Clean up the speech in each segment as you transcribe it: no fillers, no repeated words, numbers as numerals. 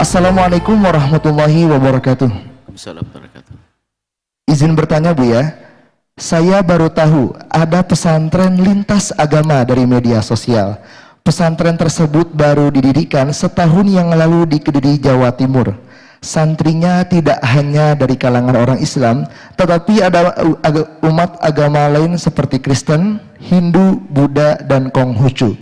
Assalamualaikum warahmatullahi wabarakatuh. Assalamualaikum warahmatullahi wabarakatuh. Izin bertanya Bu ya, saya baru tahu ada pesantren lintas agama dari media sosial. Pesantren tersebut baru didirikan setahun yang lalu di Kediri, Jawa Timur. Santrinya tidak hanya dari kalangan orang Islam, tetapi ada umat agama lain seperti Kristen, Hindu, Buddha, dan Konghucu.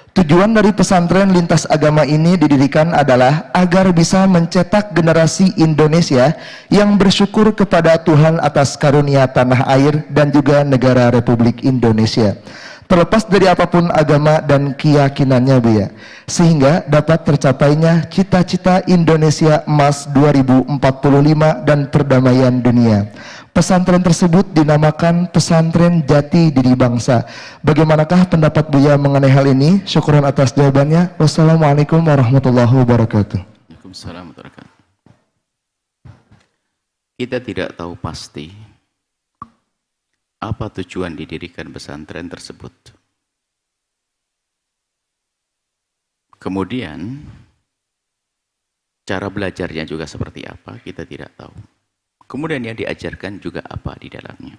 Tujuan dari pesantren lintas agama ini didirikan adalah agar bisa mencetak generasi Indonesia yang bersyukur kepada Tuhan atas karunia tanah air dan juga negara Republik Indonesia, terlepas dari apapun agama dan keyakinannya Bu ya, sehingga dapat tercapainya cita-cita Indonesia Emas 2045 dan perdamaian dunia. Pesantren tersebut dinamakan Pesantren Jati Diri Bangsa. Bagaimanakah pendapat Buya mengenai hal ini? Syukuran atas jawabannya. Wassalamualaikum warahmatullahi wabarakatuh. Waalaikumsalam warahmatullahi wabarakatuh. Kita tidak tahu pasti apa tujuan didirikan pesantren tersebut. Kemudian cara belajarnya juga seperti apa, kita tidak tahu. Kemudian yang diajarkan juga apa di dalamnya.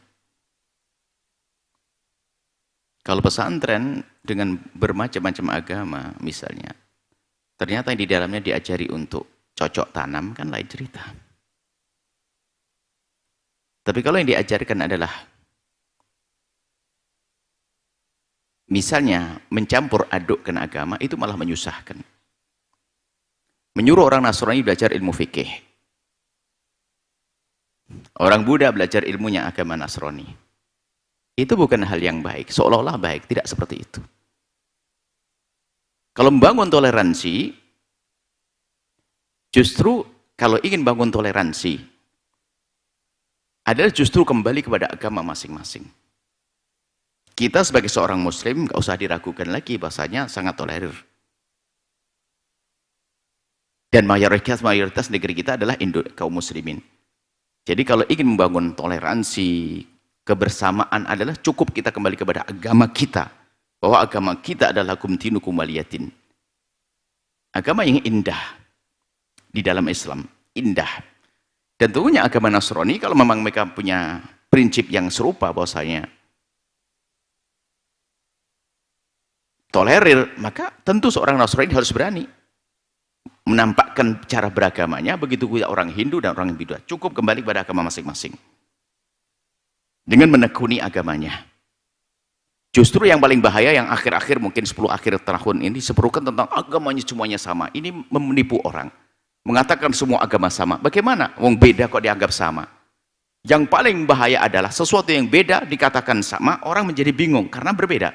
Kalau pesantren dengan bermacam-macam agama misalnya, ternyata di dalamnya diajari untuk cocok tanam, kan lain cerita. Tapi kalau yang diajarkan adalah misalnya mencampur adukkan agama, itu malah menyusahkan. Menyuruh orang Nasrani belajar ilmu fikih, orang Buddha belajar ilmunya agama Nasrani. Itu bukan hal yang baik, seolah-olah baik, tidak seperti itu. Kalau membangun toleransi, justru kalau ingin bangun toleransi, adalah justru kembali kepada agama masing-masing. Kita sebagai seorang muslim, nggak usah diragukan lagi, bahasanya sangat tolerir. Dan mayoritas negeri kita adalah kaum muslimin. Jadi kalau ingin membangun toleransi, kebersamaan adalah cukup kita kembali kepada agama kita. Bahwa agama kita adalah lakum dinukum waliyatin. Agama yang indah di dalam Islam, indah. Dan tentunya agama Nasrani, kalau memang mereka punya prinsip yang serupa bahwasanya tolerir, maka tentu seorang Nasrani harus berani menampakkan cara beragamanya. Begitu juga orang Hindu dan orang Buddha, cukup kembali pada agama masing-masing dengan menekuni agamanya. Justru yang paling bahaya yang akhir-akhir, mungkin 10 akhir tahun ini, seperukan tentang agamanya semuanya sama. Ini menipu orang, mengatakan semua agama sama. Bagaimana? Wong beda kok dianggap sama. Yang paling bahaya adalah sesuatu yang beda dikatakan sama, orang menjadi bingung karena berbeda.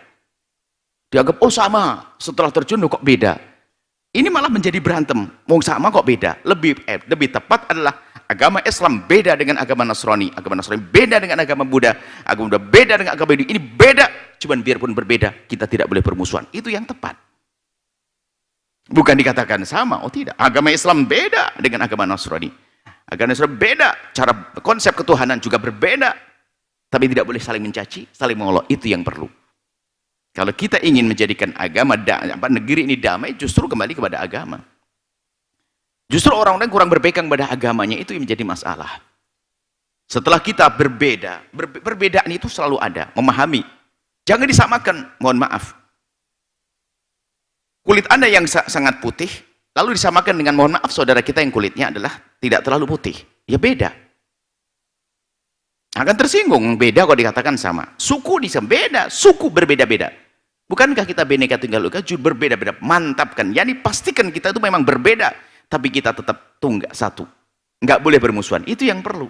Dianggap oh sama, setelah terjun kok beda. Ini malah menjadi berantem. Mau sama kok beda. Lebih tepat adalah agama Islam beda dengan agama Nasrani. Agama Nasrani beda dengan agama Buddha. Agama Buddha beda dengan agama Hindu. Ini beda. Cuman biarpun berbeda, kita tidak boleh bermusuhan. Itu yang tepat. Bukan dikatakan sama. Oh tidak. Agama Islam beda dengan agama Nasrani. Agama Nasrani beda. Cara konsep ketuhanan juga berbeda. Tapi tidak boleh saling mencaci, saling mengolok. Itu yang perlu. Kalau kita ingin menjadikan agama negeri ini damai, justru kembali kepada agama. Justru orang-orang kurang berpegang pada agamanya, itu yang menjadi masalah. Setelah kita berbeda, perbedaan itu selalu ada, memahami. Jangan disamakan, mohon maaf. Kulit Anda yang sangat putih, lalu disamakan dengan, mohon maaf, saudara kita yang kulitnya adalah tidak terlalu putih. Ya beda. Akan tersinggung, beda kok dikatakan sama. Suku beda, suku berbeda-beda. Bukankah kita Bhinneka Tunggal Ika berbeda-beda? Mantapkan, yakni pastikan kita itu memang berbeda, tapi kita tetap tunggal satu. Enggak boleh bermusuhan, itu yang perlu.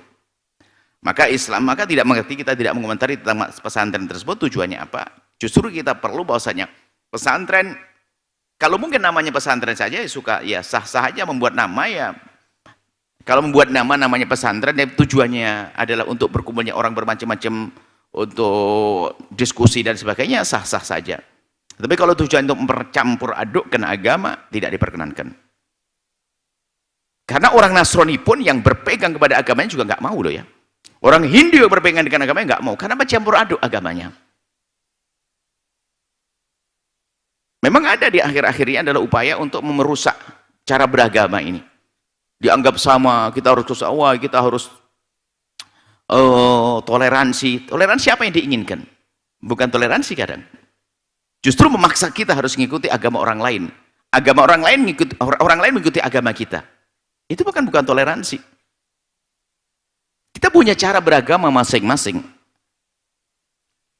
Maka Islam, maka tidak mengerti, kita tidak mengomentari tentang pesantren tersebut tujuannya apa. Justru kita perlu bahwasanya pesantren, kalau mungkin namanya pesantren saja ya sah-sah aja membuat nama ya. Kalau membuat namanya pesantren, ya tujuannya adalah untuk berkumpulnya orang bermacam-macam, untuk diskusi dan sebagainya, sah-sah saja. Tapi kalau tujuan untuk mempercampur adukkan agama, tidak diperkenankan. Karena orang Nasrani pun yang berpegang kepada agamanya juga nggak mau loh ya. Orang Hindu yang berpegang dengan agamanya nggak mau, karena bercampur aduk agamanya. Memang ada di akhir-akhirnya adalah upaya untuk merusak cara beragama ini. dianggap sama, kita harus usaha, kita harus toleransi. Toleransi apa yang diinginkan? Bukan toleransi kadang. Justru memaksa kita harus mengikuti agama orang lain. Agama orang lain mengikuti agama kita. Itu bukan toleransi. Kita punya cara beragama masing-masing.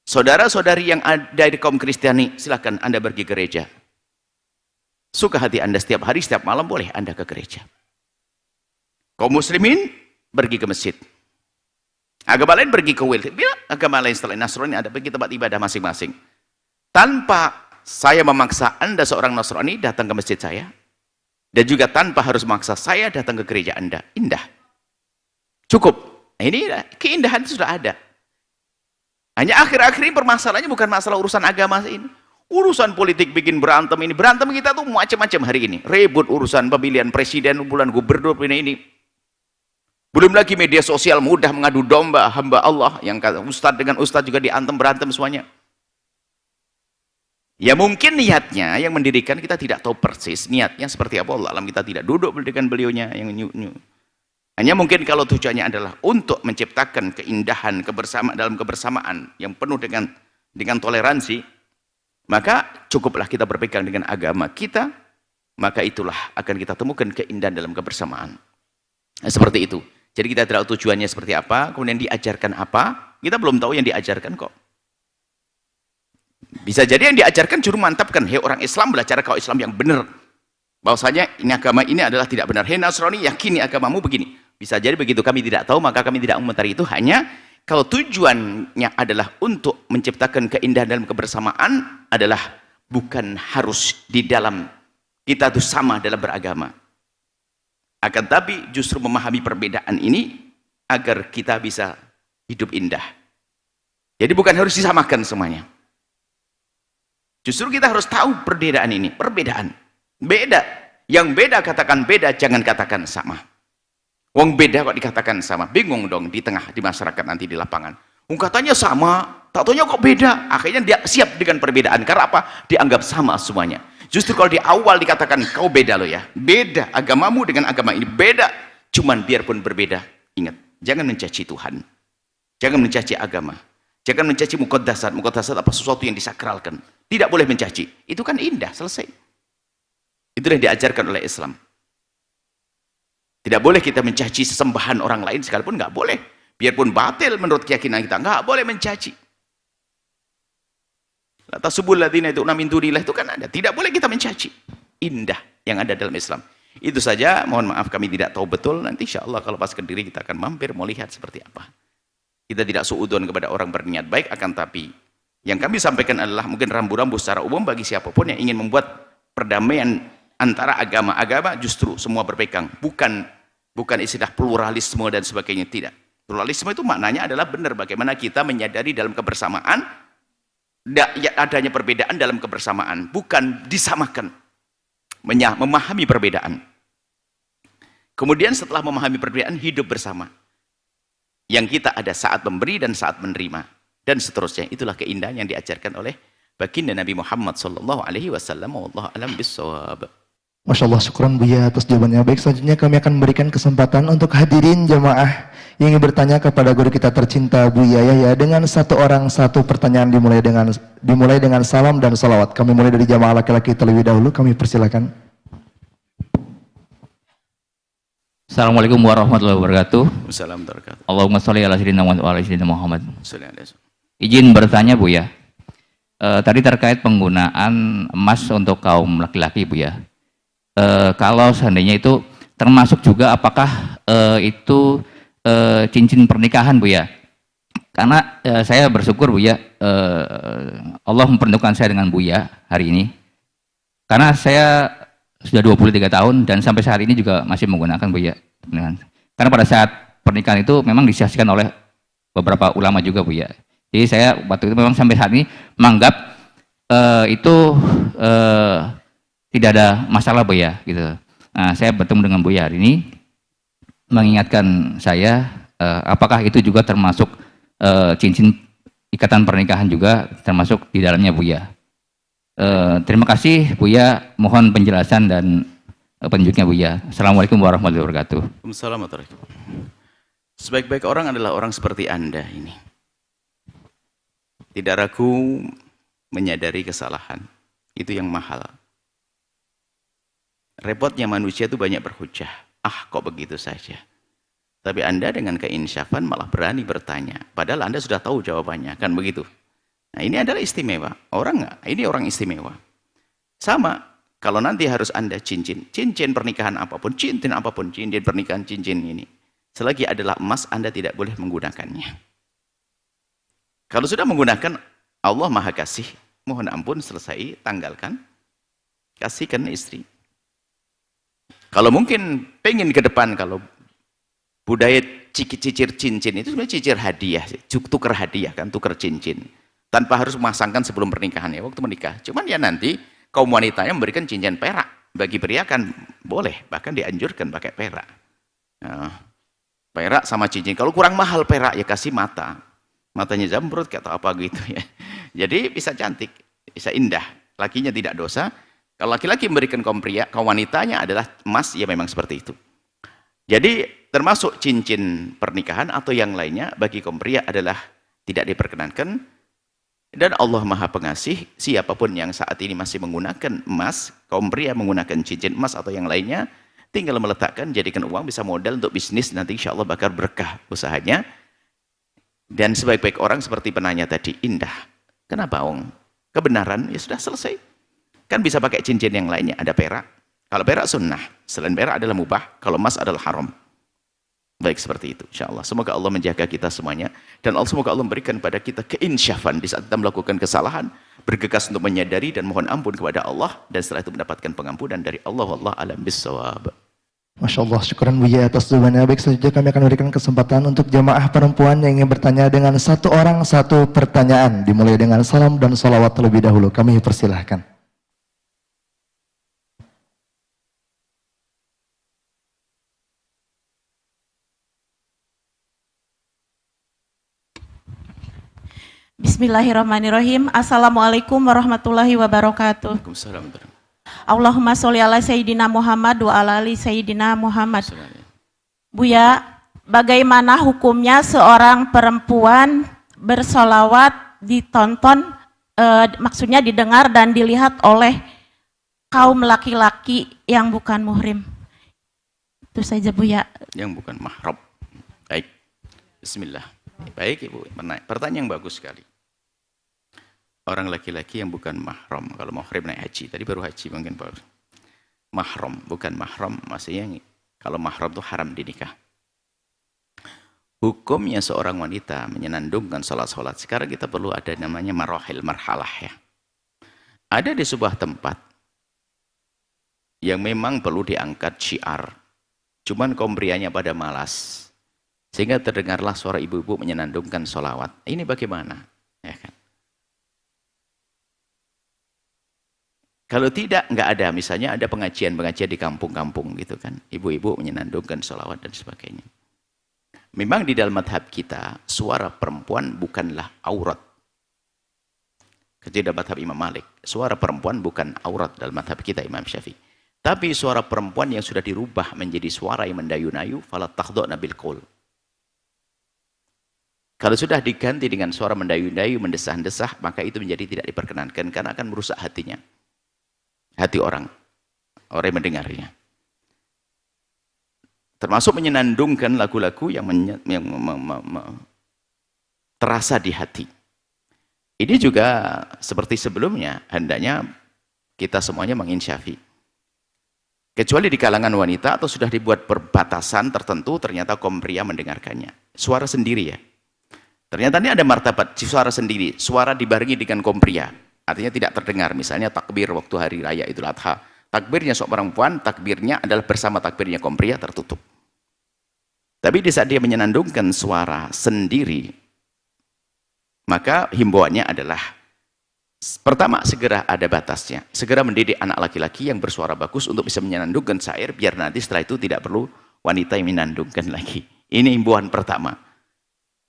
Saudara-saudari yang ada di kaum Kristiani, silakan Anda pergi gereja. Suka hati Anda setiap hari, setiap malam boleh Anda ke gereja. Kaum muslimin pergi ke masjid. Agama lain pergi ke wil. Bila agama lain selain Nasrani ada pergi tempat ibadah masing-masing. Tanpa saya memaksa Anda seorang Nasrani datang ke masjid saya. Dan juga tanpa harus memaksa saya datang ke gereja Anda. Indah. Cukup. Nah, ini keindahan itu sudah ada. Hanya akhir-akhir ini permasalahannya bukan masalah urusan agama ini. Urusan politik bikin berantem ini. Berantem kita tuh macam-macam hari ini. Ribut urusan pemilihan presiden, bulan gubernur ini. Belum lagi media sosial mudah mengadu domba hamba Allah. Yang kata ustadz dengan ustadz juga diantem berantem semuanya. Ya mungkin niatnya yang mendirikan kita tidak tahu persis. Niatnya seperti apa Allah alam, kita tidak duduk dengan beliaunya yang new. Hanya mungkin kalau tujuannya adalah untuk menciptakan keindahan dalam kebersamaan yang penuh dengan toleransi, maka cukuplah kita berpegang dengan agama kita, maka itulah akan kita temukan keindahan dalam kebersamaan. Nah, seperti itu. Jadi kita tidak tahu tujuannya seperti apa, kemudian diajarkan apa, kita belum tahu yang diajarkan kok. Bisa jadi yang diajarkan juru mantapkan, hei orang Islam belajar kau Islam yang benar. Bahwasanya ini agama ini adalah tidak benar. Hei Nasrani, yakini agamamu begini. Bisa jadi begitu kami tidak tahu, maka kami tidak mengomentari itu. Hanya kalau tujuannya adalah untuk menciptakan keindahan dalam kebersamaan, adalah bukan harus di dalam kita itu sama dalam beragama. Akan tapi justru memahami perbedaan ini agar kita bisa hidup indah. Jadi bukan harus disamakan semuanya. Justru kita harus tahu perbedaan ini. Perbedaan. Beda. Yang beda katakan beda, jangan katakan sama. Wong beda kok dikatakan sama, bingung dong di masyarakat nanti di lapangan. Katanya sama, tak taunya kok beda. Akhirnya dia siap dengan perbedaan. Karena apa? Dianggap sama semuanya. Justru kalau di awal dikatakan kau beda loh ya, beda agamamu dengan agama ini beda. Cuman biarpun berbeda, ingat, jangan mencaci Tuhan, jangan mencaci agama, jangan mencaci muqaddasat. Muqaddasat apa? Sesuatu yang disakralkan. Tidak boleh mencaci. Itu kan indah, selesai. Itu yang diajarkan oleh Islam. Tidak boleh kita mencaci sesembahan orang lain sekalipun, nggak boleh. Biarpun batil menurut keyakinan kita, nggak boleh mencaci. La tasubul ladzina yad'una min dunillah itu kan ada. Tidak boleh kita mencaci. Indah yang ada dalam Islam. Itu saja, mohon maaf kami tidak tahu betul. Nanti insya Allah kalau pas ke diri kita akan mampir mau lihat seperti apa. Kita tidak suudzon kepada orang berniat baik, akan tapi yang kami sampaikan adalah mungkin rambu-rambu secara umum bagi siapapun yang ingin membuat perdamaian antara agama-agama, justru semua berpegang, bukan istilah pluralisme dan sebagainya, tidak. Pluralisme itu maknanya adalah benar bagaimana kita menyadari dalam kebersamaan adanya perbedaan dalam kebersamaan, bukan disamakan. Memahami perbedaan. Kemudian setelah memahami perbedaan, hidup bersama. Yang kita ada saat memberi dan saat menerima dan seterusnya. Itulah keindahan yang diajarkan oleh baginda Nabi Muhammad sallallahu alaihi wasallam. Wallahu a'lam bissawab. Masya Allah, syukran Buya atas jawabannya. Baik, selanjutnya kami akan memberikan kesempatan untuk hadirin jamaah yang ingin bertanya kepada guru kita tercinta Buya Yahya dengan satu orang satu pertanyaan, dimulai dengan salam dan salawat. Kami mulai dari jamaah laki-laki terlebih dahulu. Kami persilakan. Assalamualaikum warahmatullahi wabarakatuh. Wassalamualaikum warahmatullahi wabarakatuh. Allahumma sholli ala sayyidina Muhammad wa ala sayyidina Muhammad. Wassalamualaikum. Izin bertanya Buya. Tadi terkait penggunaan emas untuk kaum laki-laki Buya. Kalau seandainya itu termasuk juga apakah itu cincin pernikahan Buya? Karena saya bersyukur Buya, Allah mempertemukan saya dengan Buya hari ini. Karena saya sudah 23 tahun dan sampai saat ini juga masih menggunakan Buya. Karena pada saat pernikahan itu memang disaksikan oleh beberapa ulama juga Buya. Jadi saya waktu itu memang sampai saat ini menganggap itu tidak ada masalah Buya gitu. Nah, saya bertemu dengan Buya hari ini mengingatkan saya apakah itu juga termasuk cincin ikatan pernikahan juga termasuk di dalamnya Buya. Terima kasih Buya, mohon penjelasan dan petunjuknya Buya. Assalamualaikum warahmatullahi wabarakatuh. Assalamualaikum. Sebaik-baik orang adalah orang seperti Anda ini. Tidak ragu menyadari kesalahan. Itu yang mahal. Repotnya manusia itu banyak berhujah. Ah, kok begitu saja. Tapi Anda dengan keinsyafan malah berani bertanya. Padahal Anda sudah tahu jawabannya. Kan begitu? Nah, ini adalah istimewa. Orang nggak? Ini orang istimewa. Sama, kalau nanti harus Anda cincin pernikahan apapun, cincin pernikahan cincin ini. Selagi adalah emas, Anda tidak boleh menggunakannya. Kalau sudah menggunakan, Allah Maha Kasih, mohon ampun, selesai, tanggalkan, kasihkan istri. Kalau mungkin pengen ke depan, kalau budaya cicir cincin itu sebenarnya cicir hadiah, tukar hadiah kan, tukar cincin. Tanpa harus memasangkan sebelum pernikahan ya, waktu menikah. Cuman ya nanti kaum wanitanya memberikan cincin perak. Bagi pria kan boleh, bahkan dianjurkan pakai perak. Nah, perak sama cincin. Kalau kurang mahal perak ya kasih mata. Matanya zamrud atau apa gitu ya. Jadi bisa cantik, bisa indah. Lakinya tidak dosa. Kalau laki-laki memberikan kaum pria, kaum wanitanya adalah emas, ya memang seperti itu. Jadi termasuk cincin pernikahan atau yang lainnya bagi kaum pria adalah tidak diperkenankan. Dan Allah Maha Pengasih, siapapun yang saat ini masih menggunakan emas, kaum pria menggunakan cincin emas atau yang lainnya, tinggal meletakkan, jadikan uang, bisa modal untuk bisnis, nanti insya Allah bakal berkah usahanya. Dan sebaik-baik orang seperti penanya tadi, indah. Kenapa Ong? Kebenaran, ya sudah selesai. Kan bisa pakai cincin yang lainnya, ada perak. Kalau perak sunnah, selain perak adalah mubah, kalau emas adalah haram. Baik seperti itu, insya Allah. Semoga Allah menjaga kita semuanya. Dan semoga Allah memberikan pada kita keinsyafan di saat kita melakukan kesalahan, bergegas untuk menyadari dan mohon ampun kepada Allah, dan setelah itu mendapatkan pengampunan dari Allah. Wallahu a'lam bissawab. Masya Allah, syukuran Buya atas jawabannya. Baik, selanjutnya kami akan berikan kesempatan untuk jamaah perempuan yang ingin bertanya dengan satu orang satu pertanyaan. Dimulai dengan salam dan salawat terlebih dahulu. Kami persilahkan. Bismillahirrahmanirrahim. Assalamualaikum warahmatullahi wabarakatuh. Waalaikumsalam. Allahumma sholli ala Sayyidina Muhammad wa ala ali Sayyidina Muhammad. Buya, bagaimana hukumnya seorang perempuan bersolawat ditonton, maksudnya didengar dan dilihat oleh kaum laki-laki yang bukan muhrim? Itu saja Buya. Yang bukan mahram. Baik. Bismillah. Baik Ibu, pertanyaan yang bagus sekali. Orang laki-laki yang bukan mahram, kalau mahram naik haji, tadi baru haji mungkin baru. Mahram, bukan mahram, maksudnya kalau mahram itu haram dinikah. Hukumnya seorang wanita menyenandungkan sholat-sholat, sekarang kita perlu ada namanya marahil, marhalah ya. Ada di sebuah tempat yang memang perlu diangkat syiar, cuman kaum prianya pada malas. Sehingga terdengarlah suara ibu-ibu menyenandungkan sholawat. Ini bagaimana? Ya kan? Kalau tidak, nggak ada. Misalnya ada pengajian-pengajian di kampung-kampung gitu kan. Ibu-ibu menyenandungkan sholawat dan sebagainya. Memang di dalam madhab kita, suara perempuan bukanlah aurat. Ketika madhab Imam Malik, suara perempuan bukan aurat dalam madhab kita Imam Syafi'i. Tapi suara perempuan yang sudah dirubah menjadi suara yang mendayu-nayu, fala takhdha'na bil qaul. Kalau sudah diganti dengan suara mendayu-dayu, mendesah-desah, maka itu menjadi tidak diperkenankan karena akan merusak hatinya. Hati orang yang mendengarnya. Termasuk menyenandungkan lagu-lagu yang terasa di hati. Ini juga seperti sebelumnya, hendaknya kita semuanya menginsyafi. Kecuali di kalangan wanita atau sudah dibuat perbatasan tertentu, ternyata kaum pria mendengarkannya. Suara sendiri ya. Ternyata ini ada martabat suara sendiri, suara dibarengi dengan kaum pria. Artinya tidak terdengar, misalnya takbir waktu hari raya Idul Adha. Takbirnya seorang perempuan, takbirnya adalah bersama takbirnya kaum pria tertutup. Tapi di saat dia menyenandungkan suara sendiri, maka himbauannya adalah pertama, segera ada batasnya. Segera mendidik anak laki-laki yang bersuara bagus untuk bisa menyenandungkan syair, biar nanti setelah itu tidak perlu wanita yang menyenandungkan lagi. Ini himbauan pertama.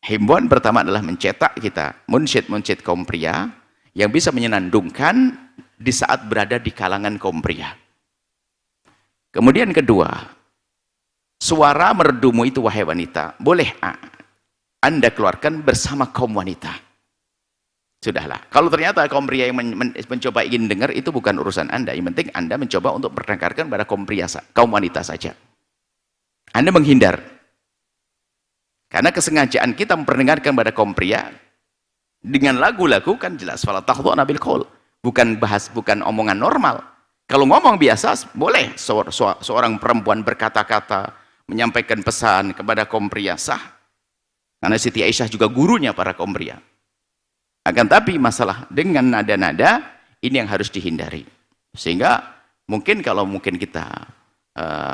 Himbauan pertama adalah mencetak kita, munsyid-munsyid kaum pria, yang bisa menyenandungkan di saat berada di kalangan kaum pria. Kemudian kedua, suara merdumu itu wahai wanita, boleh Anda keluarkan bersama kaum wanita. Sudahlah. Kalau ternyata kaum pria yang mencoba ingin dengar, itu bukan urusan Anda. Yang penting Anda mencoba untuk mendengarkan pada kaum pria, kaum wanita saja. Anda menghindar. Karena kesengajaan kita memperdengarkan pada kaum pria dengan lagu-lagu kan jelas fala tahdhu'na bil qaul. Bukan omongan normal. Kalau ngomong biasa boleh seorang perempuan berkata-kata menyampaikan pesan kepada kaum pria sah. Karena Siti Aisyah juga gurunya para kaum pria. Akan tapi masalah dengan nada-nada ini yang harus dihindari. Sehingga mungkin kita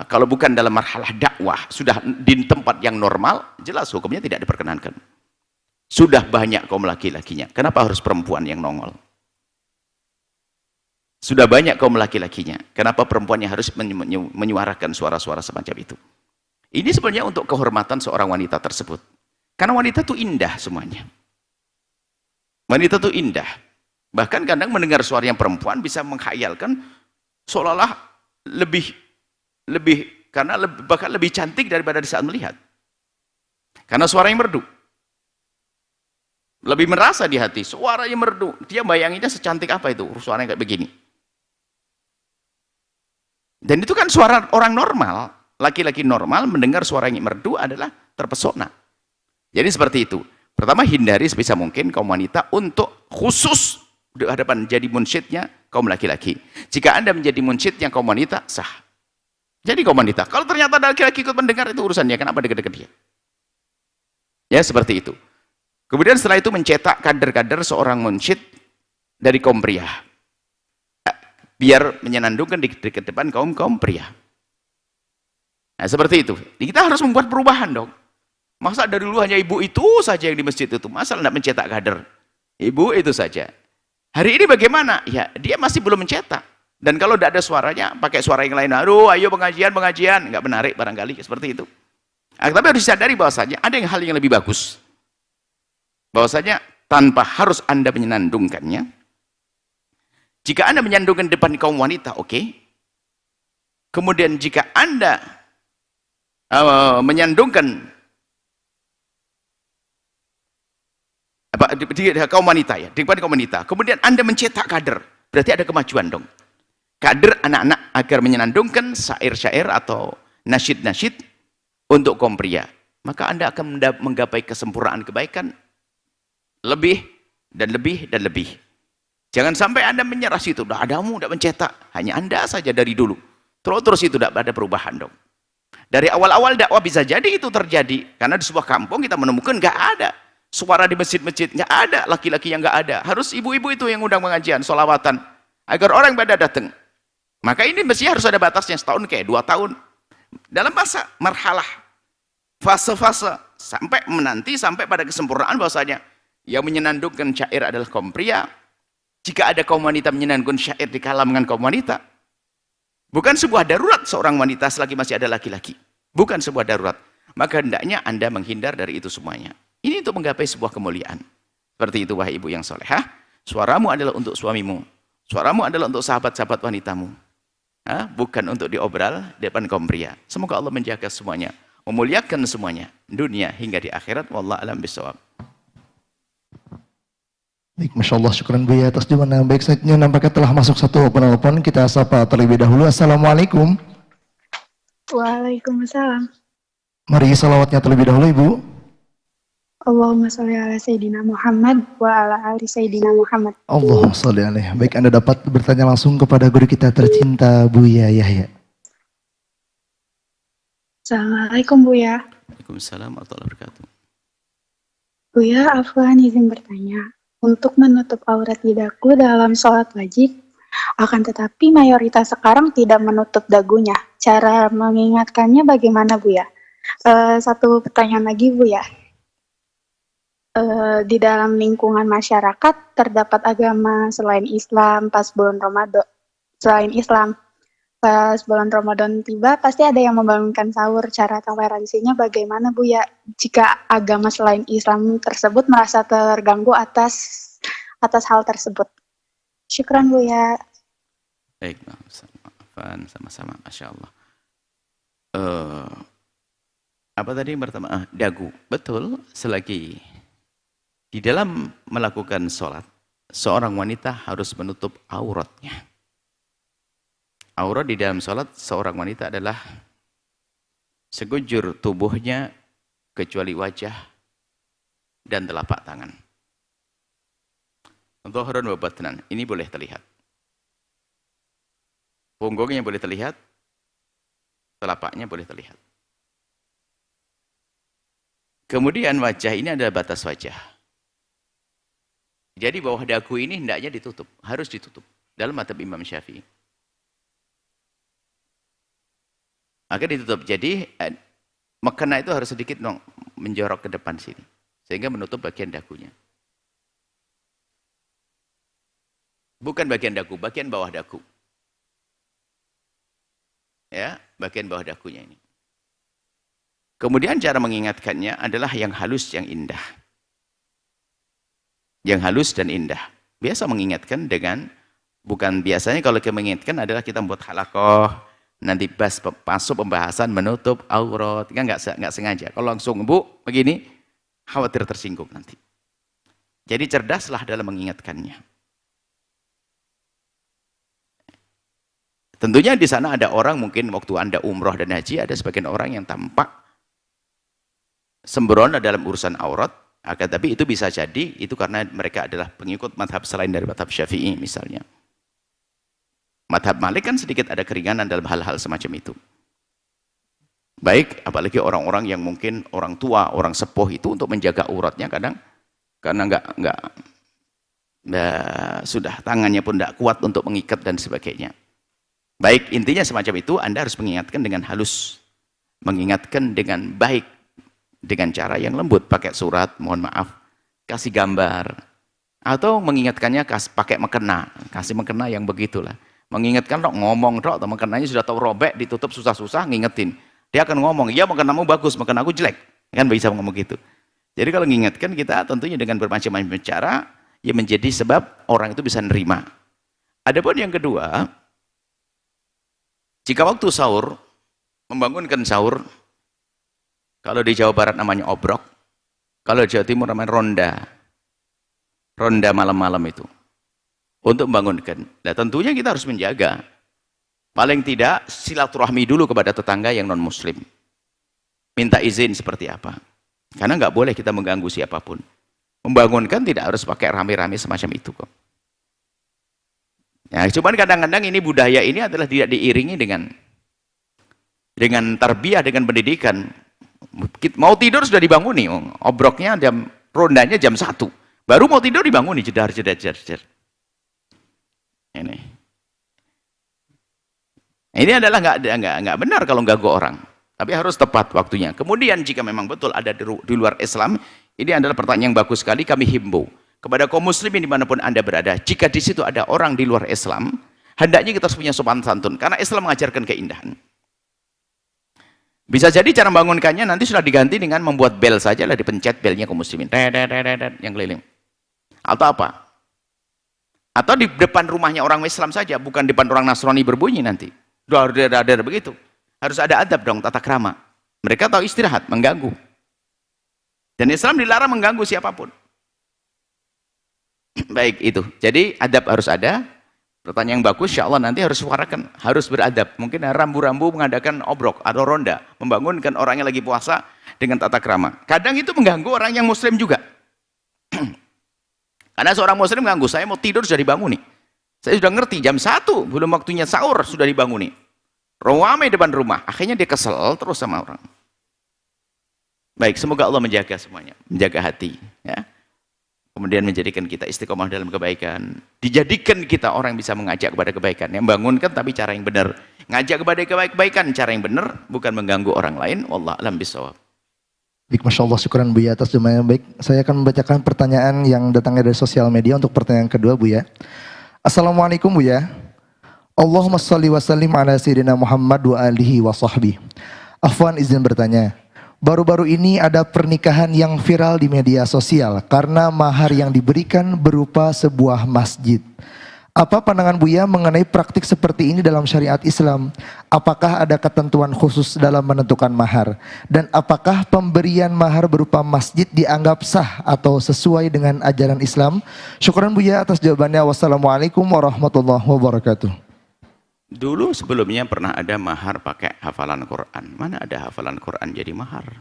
kalau bukan dalam marhalah dakwah, sudah di tempat yang normal, jelas hukumnya tidak diperkenankan. Sudah banyak kaum laki-lakinya. Kenapa harus perempuan yang nongol? Sudah banyak kaum laki-lakinya. Kenapa perempuannya harus menyuarakan suara-suara semacam itu? Ini sebenarnya untuk kehormatan seorang wanita tersebut. Karena wanita itu indah semuanya. Wanita itu indah. Bahkan kadang mendengar suara yang perempuan bisa menghayalkan seolah-olah bahkan lebih cantik daripada di saat melihat. Karena suara yang merdu. Lebih merasa di hati, suara yang merdu. Dia bayanginnya secantik apa itu, suara yang kayak begini. Dan itu kan suara orang normal, laki-laki normal mendengar suara yang merdu adalah terpesona. Jadi seperti itu. Pertama, hindari sebisa mungkin kaum wanita untuk khusus di hadapan jadi munsyidnya kaum laki-laki. Jika Anda menjadi munsyidnya kaum wanita, sah. Jadi kaum wanita. Kalau ternyata ada laki-laki ikut mendengar, itu urusannya. Kenapa dekat-dekat dia? Ya, seperti itu. Kemudian setelah itu mencetak kader-kader seorang munsyid dari kaum pria. Biar menyenandungkan di depan kaum pria. Nah, seperti itu. Kita harus membuat perubahan dong. Masa dari dulu hanya ibu itu saja yang di masjid itu? Masa tidak mencetak kader? Ibu itu saja. Hari ini bagaimana? Ya, dia masih belum mencetak. Dan kalau tidak ada suaranya, pakai suara yang lain. Aduh, ayo pengajian. Nggak menarik barangkali, seperti itu. Tapi harus disadari bahwasanya ada hal yang lebih bagus. Bahwasanya tanpa harus Anda menyenandungkannya. Jika Anda menyandungkan depan kaum wanita, oke. Kemudian jika Anda menyandungkan di kaum wanita ya, di depan kaum wanita. Kemudian Anda mencetak kader, berarti ada kemajuan dong. Kader anak-anak agar menyenandungkan syair-syair atau nasyid-nasyid untuk kaum pria. Maka Anda akan menggapai kesempurnaan kebaikan lebih dan lebih dan lebih. Jangan sampai Anda menyerah situ, udah adamu udah mencetak, hanya Anda saja dari dulu. Terus itu tidak ada perubahan dong. Dari awal-awal dakwah bisa jadi itu terjadi, karena di sebuah kampung kita menemukan nggak ada suara di masjid-masjid, nggak ada laki-laki yang nggak ada. Harus ibu-ibu itu yang undang pengajian, sholawatan, agar orang pada datang. Maka ini mesti harus ada batasnya, setahun kayak 2 tahun. Dalam masa marhalah, fase-fase, sampai pada kesempurnaan bahwasanya yang menyenandungkan syair adalah kaum pria. Jika ada kaum wanita menyenandungkan syair di kalangan kaum wanita, bukan sebuah darurat seorang wanita selagi masih ada laki-laki. Bukan sebuah darurat. Maka hendaknya Anda menghindar dari itu semuanya. Ini untuk menggapai sebuah kemuliaan. Seperti itu wahai ibu yang solehah. Suaramu adalah untuk suamimu. Suaramu adalah untuk sahabat-sahabat wanitamu. Bukan untuk diobral di depan kaum pria. Semoga Allah menjaga semuanya. Memuliakan semuanya. Dunia hingga di akhirat. Wallahu a'lam bishawab. Baik, Masya Allah, syukran Buya atas jawaban. Baik, saatnya nampaknya telah masuk satu penelpon. Kita sapa terlebih dahulu. Assalamualaikum. Waalaikumsalam. Mari salawatnya terlebih dahulu, Ibu. Allahumma sholli ala Sayyidina Muhammad wa ala ali Sayyidina Muhammad. Allahumma sholli alaihi. Baik, Anda dapat bertanya langsung kepada guru kita tercinta, Buya Yahya. Assalamualaikum Buya. Waalaikumsalam warahmatullahi wabarakatuh. Buya, afwan izin bertanya. Untuk menutup aurat lidaku dalam sholat wajib, akan tetapi mayoritas sekarang tidak menutup dagunya. Cara mengingatkannya bagaimana Buya? Satu pertanyaan lagi Buya. Di dalam lingkungan masyarakat terdapat agama selain Islam pas bulan Ramadan. Selain Islam, pas bulan Ramadan tiba pasti ada yang membangunkan sahur. Cara toleransinya bagaimana Buya jika agama selain Islam tersebut merasa terganggu atas hal tersebut? Syukran Buya. Baik, maafkan sama-sama, Masya Allah. apa tadi yang pertama? Dagu. Betul, selagi di dalam melakukan sholat, seorang wanita harus menutup auratnya. Aurat di dalam sholat seorang wanita adalah sekujur tubuhnya kecuali wajah dan telapak tangan. Dhahrun wa batnan, ini boleh terlihat. Punggungnya boleh terlihat, telapaknya boleh terlihat. Kemudian wajah ini adalah batas wajah. Jadi bawah dagu ini hendaknya ditutup, harus ditutup dalam mazhab Imam Syafi'i. Agar ditutup. Jadi mekena itu harus sedikit menjorok ke depan sini, sehingga menutup bagian dagunya. Bukan bagian dagu, bagian bawah dagu. Ya, bagian bawah dagunya ini. Kemudian cara mengingatkannya adalah yang halus, yang indah. Yang halus dan indah. Biasa mengingatkan dengan, bukan biasanya kalau kita mengingatkan adalah kita membuat halakoh, nanti masuk pembahasan menutup aurat, kan nggak sengaja. Kalau langsung bu begini, khawatir tersinggung nanti. Jadi cerdaslah dalam mengingatkannya. Tentunya di sana ada orang, mungkin waktu Anda umroh dan haji, ada sebagian orang yang tampak sembrono dalam urusan aurat, akan tapi itu bisa jadi itu karena mereka adalah pengikut madhab selain dari madhab Syafi'i misalnya. Madhab Malik kan sedikit ada keringanan dalam hal-hal semacam itu. Baik, apalagi orang-orang yang mungkin orang tua, orang sepuh itu untuk menjaga auratnya kadang karena sudah tangannya pun tidak kuat untuk mengikat dan sebagainya. Baik, intinya semacam itu Anda harus mengingatkan dengan halus, mengingatkan dengan baik, dengan cara yang lembut, pakai surat, mohon maaf, kasih gambar, atau mengingatkannya pakai mekena, kasih mekena yang begitulah. Mengingatkan dok, ngomong dok, atau mekenanya sudah tahu robek, ditutup susah-susah, ngingetin. Dia akan ngomong, iya mekenamu bagus, mekenaku jelek. Kan bisa ngomong gitu. Jadi kalau mengingatkan kita tentunya dengan bermacam-macam cara, ya menjadi sebab orang itu bisa nerima. Adapun yang kedua, jika waktu sahur, membangunkan sahur, kalau di Jawa Barat namanya obrok, kalau di Jawa Timur namanya ronda. Ronda malam-malam itu. Untuk membangunkan. Nah tentunya kita harus menjaga. Paling tidak silaturahmi dulu kepada tetangga yang non-muslim. Minta izin seperti apa. Karena nggak boleh kita mengganggu siapapun. Membangunkan tidak harus pakai rame-rame semacam itu kok. Ya, cuman kadang-kadang ini budaya ini adalah tidak diiringi dengan tarbiyah, dengan pendidikan. Mau tidur sudah dibanguni. Obroknya rondanya jam 1. Baru mau tidur dibanguni, jedar. Ini adalah nggak benar kalau ganggu orang, tapi harus tepat waktunya. Kemudian jika memang betul ada di luar Islam, ini adalah pertanyaan yang bagus sekali. Kami himbau kepada kaum muslimin dimanapun Anda berada, jika di situ ada orang di luar Islam, hendaknya kita harus punya sopan santun, karena Islam mengajarkan keindahan. Bisa jadi cara membangunkannya nanti sudah diganti dengan membuat bel saja lah, dipencet belnya kaum muslimin, yang keliling, atau apa? Atau di depan rumahnya orang Islam saja, bukan depan orang Nasrani berbunyi nanti. Dar begitu. Harus ada adab dong, tata krama. Mereka tahu istirahat, mengganggu. Dan Islam dilarang mengganggu siapapun. Baik itu. Jadi adab harus ada. Pertanyaan yang bagus, insya Allah nanti harus suarakan, harus beradab. Mungkin rambu-rambu mengadakan obrok atau ronda, membangunkan orang yang lagi puasa dengan tata krama. Kadang itu mengganggu orang yang muslim juga. Karena seorang muslim ganggu, saya mau tidur sudah dibanguni. Saya sudah ngerti, jam 1, belum waktunya sahur sudah dibanguni. Ramai depan rumah, akhirnya dia kesel terus sama orang. Baik, semoga Allah menjaga semuanya, menjaga hati. Ya. Kemudian menjadikan kita istiqomah dalam kebaikan. Dijadikan kita orang yang bisa mengajak kepada kebaikan. Yang bangunkan tapi cara yang benar. Ngajak kepada kebaikan, cara yang benar, bukan mengganggu orang lain. Wallah alam bisawab. Baik, Masya Allah, syukuran Buya atas doanya. Baik, saya akan membacakan pertanyaan yang datangnya dari sosial media untuk pertanyaan kedua, Buya. Assalamualaikum, Buya. Allahumma sholli wa sallim ala sayyidina Muhammad wa alihi wa sahbihi. Afwan izin bertanya. Baru-baru ini ada pernikahan yang viral di media sosial karena mahar yang diberikan berupa sebuah masjid. Apa pandangan Buya mengenai praktik seperti ini dalam syariat Islam? Apakah ada ketentuan khusus dalam menentukan mahar? Dan apakah pemberian mahar berupa masjid dianggap sah atau sesuai dengan ajaran Islam? Syukran Buya atas jawabannya. Wassalamualaikum warahmatullahi wabarakatuh. Dulu sebelumnya pernah ada mahar pakai hafalan Quran. Mana ada hafalan Quran jadi mahar?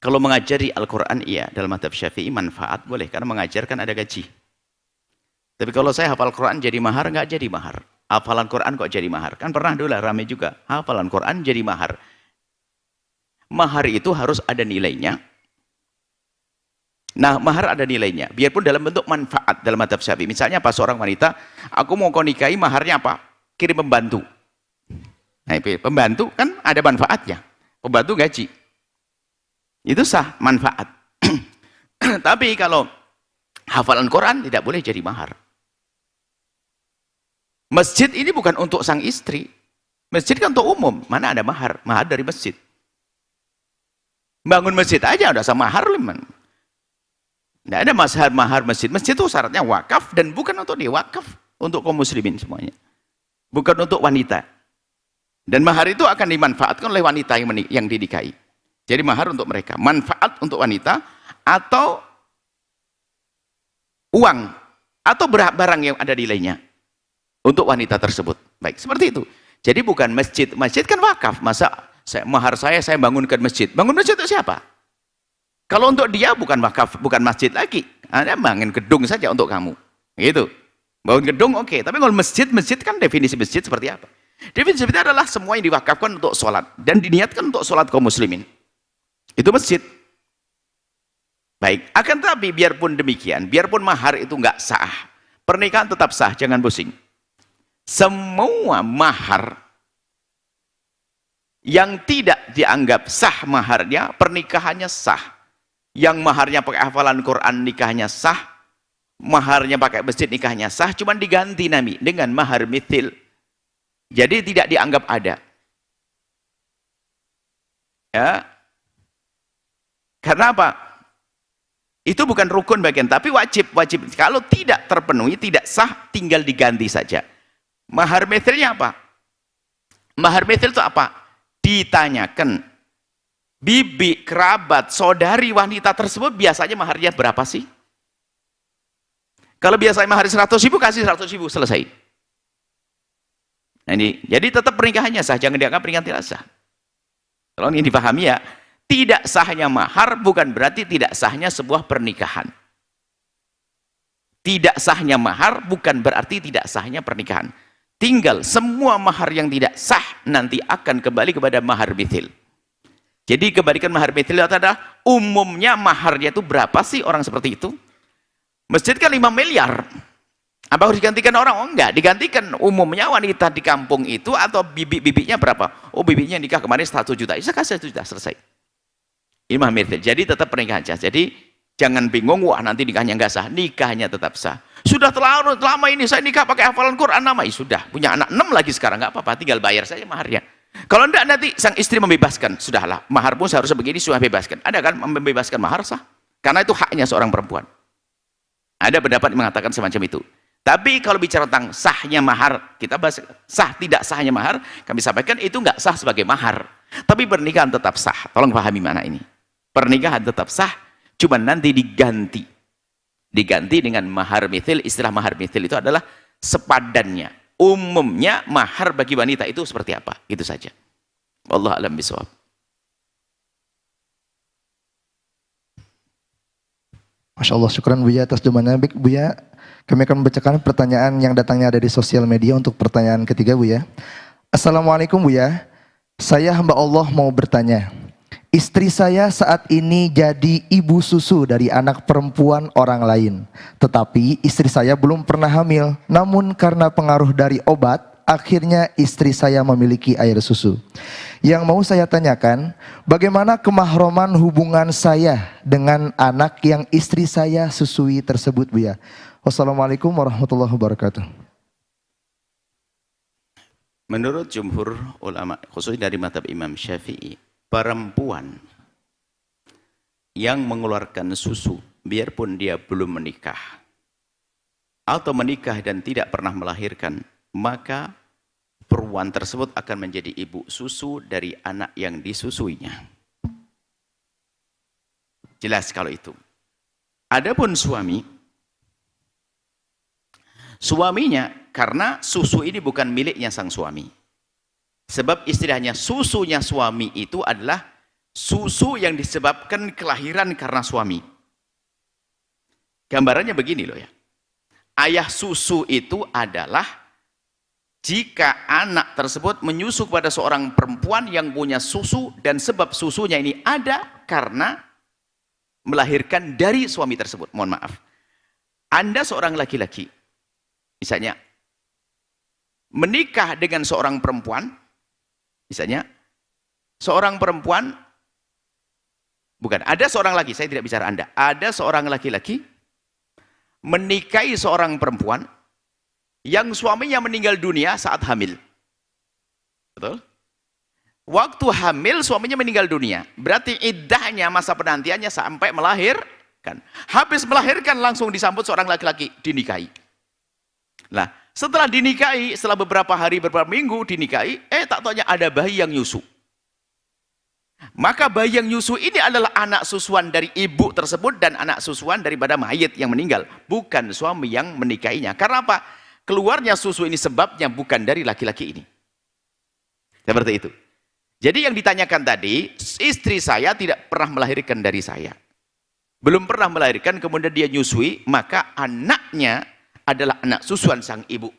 Kalau mengajari Al-Quran iya, dalam mazhab Syafi'i manfaat boleh, karena mengajarkan ada gaji. Tapi kalau saya hafal Quran jadi mahar, nggak jadi mahar. Hafalan Quran kok jadi mahar? Kan pernah dulu lah, ramai juga. Hafalan Quran jadi mahar. Mahar itu harus ada nilainya. Nah, mahar ada nilainya. Biarpun dalam bentuk manfaat dalam mazhab Syafi'i. Misalnya apa, seorang wanita, aku mau kau nikahi, maharnya apa? Kirim pembantu. Nah, pembantu kan ada manfaatnya. Pembantu gaji. Itu sah, manfaat. Tapi kalau hafalan Quran tidak boleh jadi mahar. Masjid ini bukan untuk sang istri. Masjid kan untuk umum. Mana ada mahar? Mahar dari masjid. Bangun masjid aja udah sama mahar. Tidak ada mahar masjid. Masjid itu syaratnya wakaf dan bukan untuk diwakaf. Untuk kaum muslimin semuanya. Bukan untuk wanita. Dan mahar itu akan dimanfaatkan oleh wanita yang dinikahi. Jadi mahar untuk mereka, manfaat untuk wanita, atau uang, atau barang yang ada nilainya untuk wanita tersebut. Baik, seperti itu. Jadi bukan masjid. Masjid kan wakaf. Masa mahar saya bangunkan masjid. Bangun masjid itu siapa? Kalau untuk dia bukan wakaf, bukan masjid lagi. Anda bangun gedung saja untuk kamu. Gitu. Bangun gedung oke. Tapi kalau masjid kan definisi masjid seperti apa? Definisi masjid adalah semua yang diwakafkan untuk sholat. Dan diniatkan untuk sholat kaum muslimin. Itu masjid. Baik, akan tetapi biarpun demikian, biarpun mahar itu nggak sah, pernikahan tetap sah, jangan pusing. Semua mahar yang tidak dianggap sah maharnya, pernikahannya sah. Yang maharnya pakai hafalan Quran, nikahnya sah. Maharnya pakai masjid, nikahnya sah, cuman diganti nami dengan mahar mithil. Jadi tidak dianggap ada. Ya. Karena apa? Itu bukan rukun bagian, tapi wajib. Kalau tidak terpenuhi, tidak sah, tinggal diganti saja. Mahar mithilnya apa? Mahar mithil itu apa? Ditanyakan, bibi, kerabat, saudari wanita tersebut biasanya maharnya berapa sih? Kalau biasanya mahar 100.000, kasih 100.000, selesai. Nah ini, jadi tetap pernikahannya sah, jangan dianggap pernikahan tidak sah. Kalau ini dipahami ya, tidak sahnya mahar bukan berarti tidak sahnya sebuah pernikahan. Tidak sahnya mahar bukan berarti tidak sahnya pernikahan. Tinggal semua mahar yang tidak sah nanti akan kembali kepada mahar mithil. Jadi kembalikan mahar mithil itu adalah umumnya maharnya itu berapa sih orang seperti itu? Masjid kan 5 miliar. Apa harus digantikan orang? Oh enggak, digantikan umumnya wanita di kampung itu atau bibi-bibinya berapa? Oh bibinya nikah kemarin 1 juta. Saya kasih 1 juta, selesai. Imam Mirtil. Jadi tetap pernikahan sah. Jadi jangan bingung, wah nanti nikahnya enggak sah. Nikahnya tetap sah. Sudah terlalu lama ini saya nikah pakai hafalan Quran nama. Sudah, punya anak 6 lagi sekarang, enggak apa-apa, tinggal bayar saja maharnya. Kalau enggak nanti sang istri membebaskan, sudahlah, mahar pun seharusnya begini, sudah bebaskan. Ada kan membebaskan mahar sah? Karena itu haknya seorang perempuan. Ada pendapat yang mengatakan semacam itu. Tapi kalau bicara tentang sahnya mahar, kita bahas sah tidak sahnya mahar, kami sampaikan itu enggak sah sebagai mahar. Tapi pernikahan tetap sah. Tolong pahami mana ini. Pernikahan tetap sah, cuma nanti diganti dengan mahar mithil. Istilah mahar mithil itu adalah sepadannya. Umumnya mahar bagi wanita itu seperti apa? Itu saja. Wallahu a'lam bishawab. Masya Allah, syukran Buya atas jawabannya. Buya, kami akan membacakan pertanyaan yang datangnya dari sosial media untuk pertanyaan ketiga Buya. Assalamualaikum Buya, saya hamba Allah mau bertanya. Istri saya saat ini jadi ibu susu dari anak perempuan orang lain. Tetapi istri saya belum pernah hamil. Namun karena pengaruh dari obat, akhirnya istri saya memiliki air susu. Yang mau saya tanyakan, bagaimana kemahroman hubungan saya dengan anak yang istri saya susui tersebut Buya? Wassalamualaikum warahmatullahi wabarakatuh. Menurut jumhur ulama, khususnya dari mazhab Imam Syafi'i, perempuan yang mengeluarkan susu biarpun dia belum menikah atau menikah dan tidak pernah melahirkan, maka perempuan tersebut akan menjadi ibu susu dari anak yang disusuinya. Jelas kalau itu. Adapun suaminya, karena susu ini bukan miliknya sang suami. Sebab istilahnya susunya suami itu adalah susu yang disebabkan kelahiran karena suami. Gambarannya begini loh ya. Ayah susu itu adalah jika anak tersebut menyusu pada seorang perempuan yang punya susu, dan sebab susunya ini ada karena melahirkan dari suami tersebut. Mohon maaf. Anda seorang laki-laki, misalnya menikah dengan seorang perempuan, misalnya seorang perempuan, bukan, ada seorang laki, saya tidak bicara Anda, ada seorang laki-laki menikahi seorang perempuan yang suaminya meninggal dunia saat hamil. Betul? Waktu hamil suaminya meninggal dunia, berarti iddahnya, masa penantiannya sampai melahirkan. Habis melahirkan langsung disambut seorang laki-laki, dinikahi. Nah, setelah dinikahi, setelah beberapa hari, beberapa minggu dinikahi, tak taunya ada bayi yang nyusu. Maka bayi yang nyusu ini adalah anak susuan dari ibu tersebut dan anak susuan daripada mayit yang meninggal, bukan suami yang menikahinya. Karena apa? Keluarnya susu ini sebabnya bukan dari laki-laki ini. Seperti itu. Jadi yang ditanyakan tadi, istri saya tidak pernah melahirkan dari saya. Belum pernah melahirkan, kemudian dia nyusui, maka anaknya adalah anak susuan sang ibu.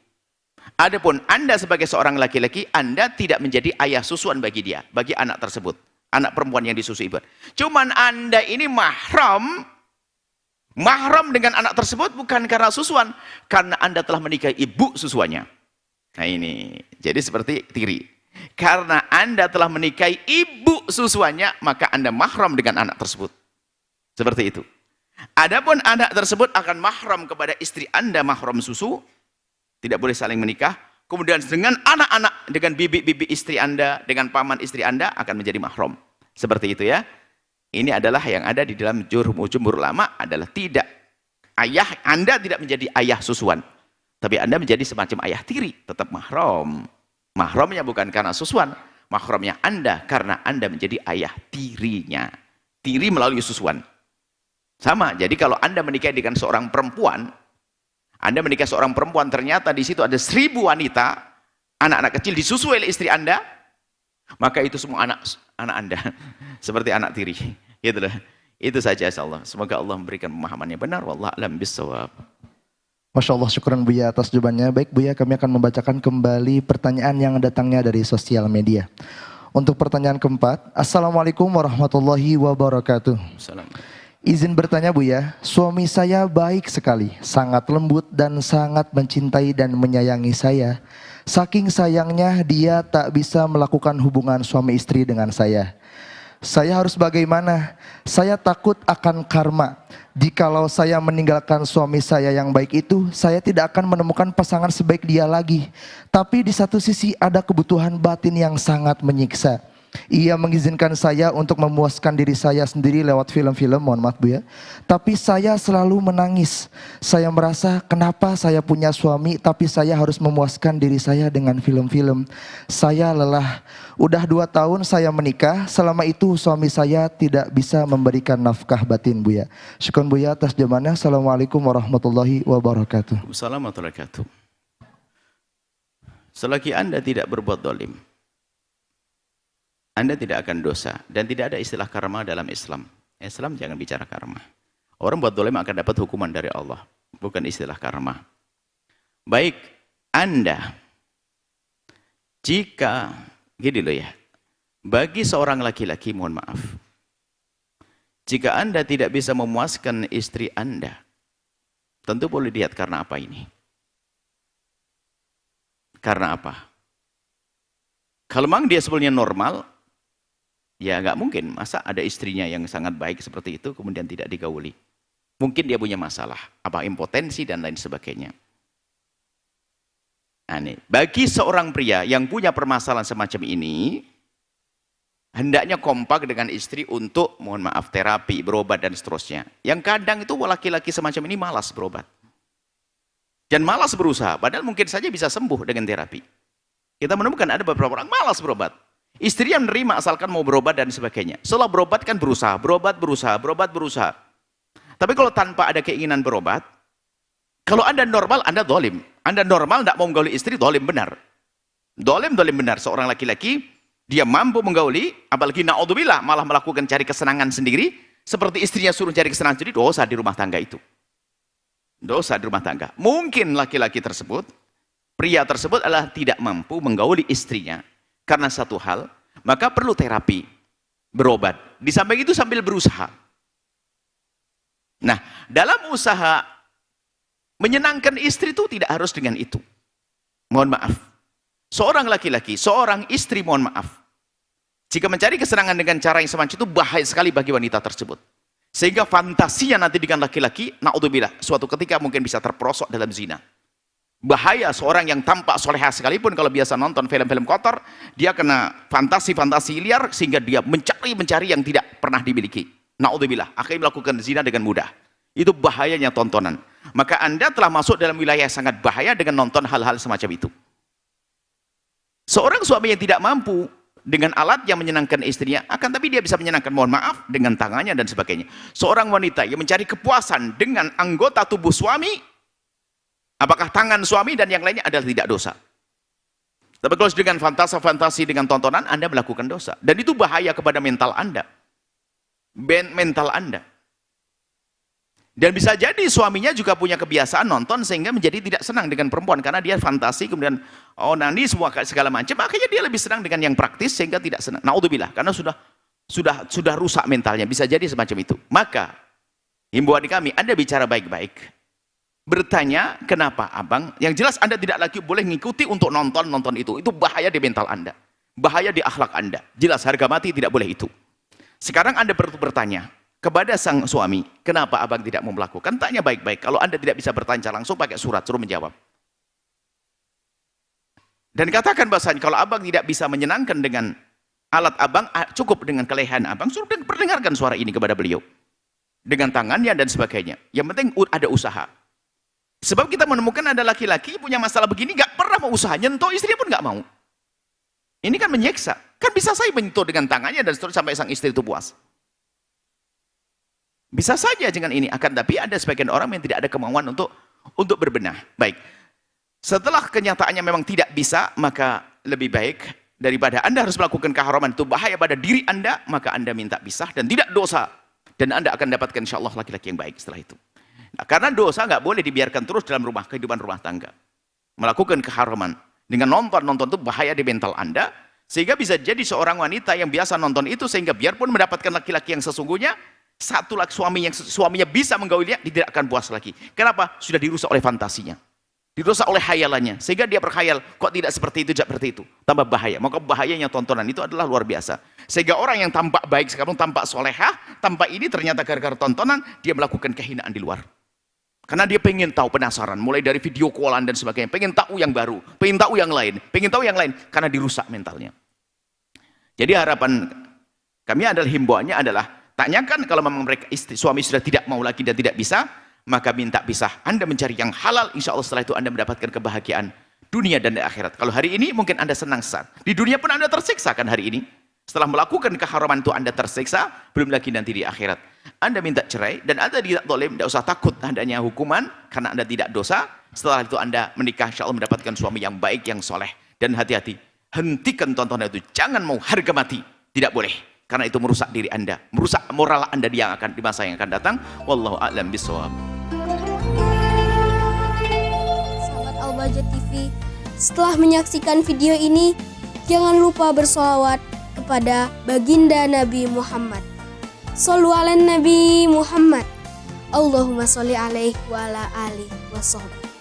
Adapun Anda sebagai seorang laki-laki, Anda tidak menjadi ayah susuan bagi dia, bagi anak tersebut. Anak perempuan yang disusui ibu. Cuman Anda ini mahram dengan anak tersebut bukan karena susuan, karena Anda telah menikahi ibu susuannya. Nah ini, jadi seperti tiri. Karena Anda telah menikahi ibu susuannya, maka Anda mahram dengan anak tersebut. Seperti itu. Adapun anak tersebut akan mahram kepada istri Anda, mahram susu, tidak boleh saling menikah. Kemudian dengan anak-anak, dengan bibi-bibi istri Anda, dengan paman istri Anda akan menjadi mahram. Seperti itu ya. Ini adalah yang ada di dalam jumhur ulama, adalah tidak. Ayah Anda tidak menjadi ayah susuan, tapi Anda menjadi semacam ayah tiri, tetap mahram. Mahramnya bukan karena susuan, mahramnya Anda karena Anda menjadi ayah tirinya. Tiri melalui susuan. Sama, jadi kalau Anda menikah dengan seorang perempuan, Anda menikah seorang perempuan, ternyata di situ ada 1000 wanita, anak-anak kecil disusui oleh istri Anda, maka itu semua anak Anda, seperti anak tiri. Itulah. Itu saja insyaallah. Semoga Allah memberikan pemahamannya benar. Wallahu a'lam bishawab. Masya Allah, syukuran Buya atas jawabannya. Baik Buya, kami akan membacakan kembali pertanyaan yang datangnya dari sosial media. Untuk pertanyaan keempat, Assalamualaikum warahmatullahi wabarakatuh. Salam. Izin bertanya Buya, suami saya baik sekali, sangat lembut dan sangat mencintai dan menyayangi saya. Saking sayangnya dia tak bisa melakukan hubungan suami istri dengan saya. Saya harus bagaimana? Saya takut akan karma. Jikalau saya meninggalkan suami saya yang baik itu, saya tidak akan menemukan pasangan sebaik dia lagi. Tapi di satu sisi ada kebutuhan batin yang sangat menyiksa. Ia mengizinkan saya untuk memuaskan diri saya sendiri lewat film-film, mohon maaf Bu ya. Tapi saya selalu menangis. Saya merasa kenapa saya punya suami tapi saya harus memuaskan diri saya dengan film-film. Saya lelah. Udah 2 tahun saya menikah, selama itu suami saya tidak bisa memberikan nafkah batin Bu ya. Syukran Bu ya atas jawabannya. Assalamualaikum warahmatullahi wabarakatuh. Assalamualaikum warahmatullahi wabarakatuh. Selagi Anda tidak berbuat zalim, Anda tidak akan dosa, dan tidak ada istilah karma dalam Islam. Islam jangan bicara karma. Orang buat zalim akan dapat hukuman dari Allah, bukan istilah karma. Baik, Anda jika gini loh ya, bagi seorang laki-laki, mohon maaf, jika Anda tidak bisa memuaskan istri Anda, tentu boleh lihat karena apa ini. Karena apa? Kalau memang dia sebenarnya normal, ya nggak mungkin, masa ada istrinya yang sangat baik seperti itu kemudian tidak digauli. Mungkin dia punya masalah, apa impotensi dan lain sebagainya. Nah, bagi seorang pria yang punya permasalahan semacam ini, hendaknya kompak dengan istri untuk, mohon maaf, terapi, berobat dan seterusnya. Yang kadang itu laki-laki semacam ini malas berobat. Dan malas berusaha, padahal mungkin saja bisa sembuh dengan terapi. Kita menemukan ada beberapa orang malas berobat. Istri yang menerima asalkan mau berobat dan sebagainya. Setelah berobat kan berusaha, berobat. Tapi kalau tanpa ada keinginan berobat, kalau Anda normal, Anda dolim. Anda normal tidak mau menggauli istri, dolim benar. Dolim benar. Seorang laki-laki, dia mampu menggauli, apalagi na'udzubillah malah melakukan cari kesenangan sendiri, seperti istrinya suruh cari kesenangan sendiri, dosa di rumah tangga itu. Dosa di rumah tangga. Mungkin laki-laki tersebut, pria tersebut adalah tidak mampu menggauli istrinya karena satu hal, maka perlu terapi, berobat. Di samping itu sambil berusaha. Nah, dalam usaha menyenangkan istri itu tidak harus dengan itu. Mohon maaf. Seorang laki-laki, seorang istri, mohon maaf, jika mencari kesenangan dengan cara yang semacam itu bahaya sekali bagi wanita tersebut. Sehingga fantasinya nanti dengan laki-laki, na'udzubillah, suatu ketika mungkin bisa terperosok dalam zina. Bahaya seorang yang tampak solehah sekalipun kalau biasa nonton film-film kotor, dia kena fantasi-fantasi liar sehingga dia mencari yang tidak pernah dimiliki. Na'udzubillah, akhirnya melakukan zina dengan mudah. Itu bahayanya tontonan. Maka Anda telah masuk dalam wilayah yang sangat bahaya dengan nonton hal-hal semacam itu. Seorang suami yang tidak mampu dengan alat yang menyenangkan istrinya, akan tapi dia bisa menyenangkan, mohon maaf, dengan tangannya dan sebagainya. Seorang wanita yang mencari kepuasan dengan anggota tubuh suami, apakah tangan suami dan yang lainnya adalah tidak dosa. Tapi kalau dengan fantasi dengan tontonan, Anda melakukan dosa. Dan itu bahaya kepada mental Anda. Mental Anda. Dan bisa jadi suaminya juga punya kebiasaan nonton sehingga menjadi tidak senang dengan perempuan karena dia fantasi kemudian nani semua segala macam, akhirnya dia lebih senang dengan yang praktis sehingga tidak senang. Naudzubillah, karena sudah rusak mentalnya, bisa jadi semacam itu. Maka himbauan kami, Anda bicara baik-baik. Bertanya, kenapa abang? Yang jelas Anda tidak lagi boleh mengikuti untuk nonton itu. Itu bahaya di mental Anda. Bahaya di akhlak Anda. Jelas harga mati tidak boleh itu. Sekarang Anda perlu bertanya kepada sang suami, kenapa abang tidak mau melakukan? Tanya baik-baik. Kalau Anda tidak bisa bertanya langsung, pakai surat, suruh menjawab. Dan katakan bahasanya, kalau abang tidak bisa menyenangkan dengan alat abang, cukup dengan kelehan abang, suruh perdengarkan suara ini kepada beliau. Dengan tangannya dan sebagainya. Yang penting ada usaha. Sebab kita menemukan ada laki-laki punya masalah begini, gak pernah mau usaha, nyentuh istri pun gak mau. Ini kan menyiksa. Kan bisa saya menyentuh dengan tangannya dan seterusnya sampai sang istri itu puas. Bisa saja dengan ini, akan tapi ada sebagian orang yang tidak ada kemauan untuk berbenah. Baik, setelah kenyataannya memang tidak bisa, maka lebih baik daripada Anda harus melakukan keharaman itu bahaya pada diri Anda, maka Anda minta pisah dan tidak dosa. Dan Anda akan dapatkan insya Allah laki-laki yang baik setelah itu. Nah, karena dosa nggak boleh dibiarkan terus dalam kehidupan rumah tangga. Melakukan keharaman dengan nonton itu bahaya di mental Anda, sehingga bisa jadi seorang wanita yang biasa nonton itu, sehingga biarpun mendapatkan laki-laki yang sesungguhnya, satu laki suaminya bisa menggaulinya, dia tidak akan puas lagi. Kenapa? Sudah dirusak oleh fantasinya, dirusak oleh hayalannya, sehingga dia berkhayal kok tidak seperti itu, tambah bahaya. Maka bahayanya tontonan itu adalah luar biasa, sehingga orang yang tampak baik sekarang, tampak solehah, tampak ini ternyata gara-gara tontonan dia melakukan kehinaan di luar, karena dia pengen tahu, penasaran, mulai dari video callan dan sebagainya, pengen tahu yang baru, pengen tahu yang lain, karena dirusak mentalnya. Jadi harapan kami adalah, himbauannya adalah, tanyakan kalau memang mereka suami sudah tidak mau lagi dan tidak bisa, maka minta pisah. Anda mencari yang halal, insya Allah setelah itu Anda mendapatkan kebahagiaan dunia dan akhirat. Kalau hari ini mungkin Anda senang saat di dunia pun Anda tersiksa kan hari ini. Setelah melakukan keharaman itu Anda tersiksa, belum lagi nanti di akhirat. Anda minta cerai dan Anda tidak zalim, tidak usah takut adanya hukuman karena Anda tidak dosa. Setelah itu Anda menikah, insya Allah mendapatkan suami yang baik, yang soleh. Dan hati-hati, hentikan tontonan itu. Jangan mau harga mati, tidak boleh. Karena itu merusak diri Anda, merusak moral Anda di masa yang akan datang. Wallahu a'lam bishawab. Sahabat Al-Bahjah TV, setelah menyaksikan video ini, jangan lupa bersolawat kepada baginda Nabi Muhammad. Shollu ala Nabi Muhammad. Allahumma sholli alaihi wa ala alihi wa sahbihi.